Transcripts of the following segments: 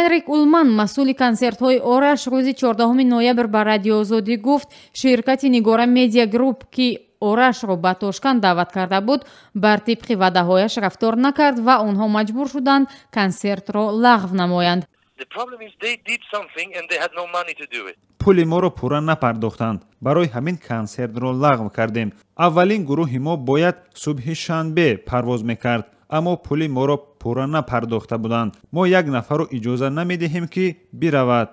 ҳенрик улман масъули консертҳои ораш рӯзи 14 ноябр ба радиои озодӣ гуфт ширкати нигора медиа групп ки орашро ба Тошканд даъват карда буд бар тибқи ваъдаҳояш рафтор накард ва онҳо маҷбур шуданд консертро лағв намоянд. пули моро пурра напардохтанд. барои ҳамин консертро лағв кардем. аввалин гурӯҳи мо бояд субҳи шанбе парвоз мекард, аммо пули моро пурра напардохта буданд. мо як нафарро иҷоза намедиҳем ки биравад.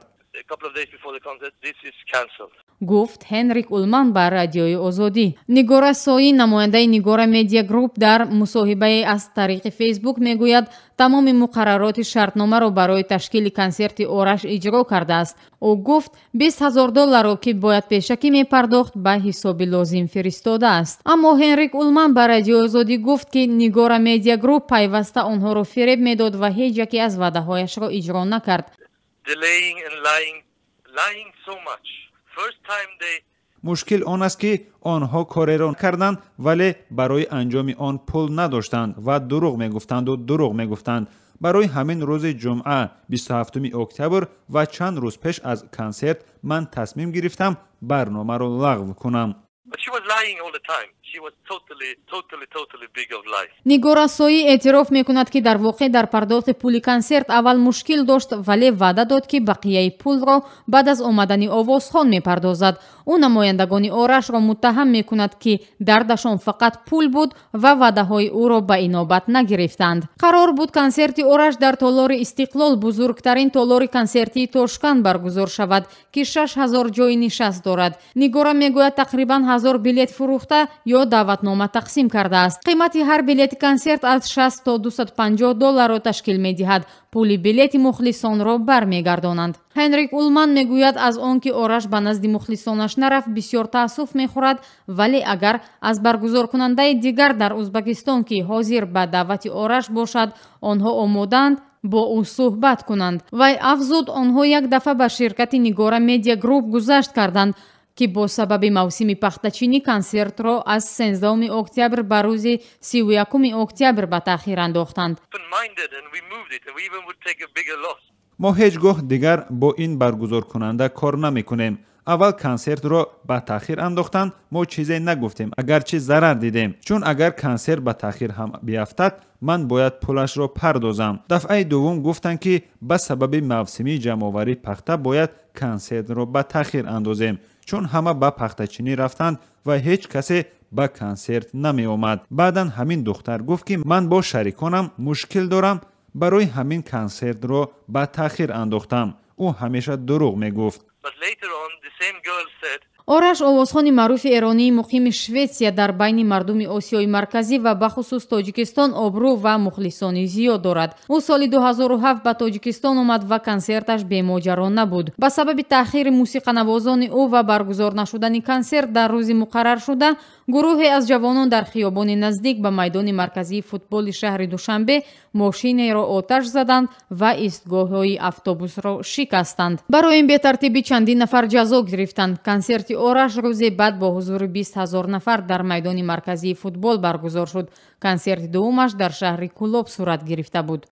гуфт ҳенрик улман ба радиои озодӣ. нигора соӣ намояндаи нигора медиа групп дар мусоҳибае аз тариқи фейсбук мегӯяд тамоми муқаррароти шартномаро барои ташкили консерти ораш иҷро кардааст. ӯ гуфт $20,000 ки бояд пешакӣ мепардохт ба ҳисоби лозим фиристодааст. аммо ҳенрик улман ба радиои озодӣ гуфт ки нигора медиа групп пайваста онҳоро фиреб медод ва ҳеҷ яке аз ваъдаҳояшро иҷро накард. мушкил он аст ки онҳо кореро карданд вале барои анҷоми он пул надоштанд ва дурӯғ мегуфтанд. барои ҳамин рӯзи ҷумъа 27 октябр ва чанд рӯз пеш аз консерт ман тасмим гирифтам барномаро лағв кунам. нигора соӣ эътироф мекунад ки дар воқеъ дар пардохти пули консерт аввал мушкил дошт вале ваъда дод ки бақияи пулро баъд аз омадани Овозхон мепардозад. ӯ намояндагони орашро муттаҳам мекунад ки дардашон фақат пул буд ва ваъдаҳои ӯро ба инобат нагирифтанд. қарор буд консерти ораш дар толори истиқлол бузургтарин толори консертии Тошканд баргузор шавад ки 6000 ҷойи нишаст дорад. нигора мегӯяд тақрибан 1000 билет фурӯхта ё даъватнома тақсим кардааст. қимати ҳар билети консерт аз $60 то $250 ташкил медиҳад. пули билети мухлисонро бармегардонанд. ҳенрик улман мегӯяд аз он ки ораш ба назди мухлисонаш нарафт бисёр таассуф мехӯрад, вале агар аз баргузоркунандаи дигар дар Узбакистон ки ҳозир ба даъвати ораш бошад онҳо омодаанд бо ӯ суҳбат кунанд. вай афзуд онҳо як дафъа ба ширкати нигора медиа групп гузашт карданд ки бо сабаби мавсими пахтачинӣ консертро аз 13 октябр ба рӯзи 31 октябр ба таъхир андохтанд. мо ҳеҷ гоҳ дигар бо ин баргузоркунанда кор намекунем. аввал консертро ба таъхир андохтанд, мо чизе нагуфтем, агарчи зарар дидем. чун агар консерт ба таъхир ҳам биафтад, ман бояд пулашро пардозам. дафъаи дуввум гуфтанд ки ба сабаби мавсими ҷамъоварӣ пахта бояд консертро ба таъхир андозем. чун ҳама ба пахтачинӣ рафтанд ва ҳеҷ касе ба консерт намеомад. баъдан ҳамин духтар гуфт ки ман бо шариконам мушкил дорам, барои ҳамин консертро ба таъхир андохтам. ӯ ҳамеша дурӯғ мегуфт. ораш овозхони маъруфи эронии муқими Шветсия дар байни мардуми Осиёи марказӣ ва бахусус Тоҷикистон обрӯ ва мухлисони зиёд дорад. ӯ соли 2007 ба Тоҷикистон омад ва консерташ бемоҷаро набуд. ба сабаби таъхири мусиқанавозони ӯ ва баргузор нашудани консерт дар рӯзи муқарраршуда гурӯҳе аз ҷавонон дар хиёбони наздик ба майдони марказии футболи шаҳри Душанбе мошинеро оташ заданд ва истгоҳҳои автобусро шикастанд. барои ин бетартибӣ чандин нафар ҷазо гирифтанд. консерти ораш рӯзе баъд бо ҳузури 20,000 нафар дар майдони марказии футбол баргузор шуд. консерти дуввумаш дар шаҳри Кулоб сурат гирифта буд.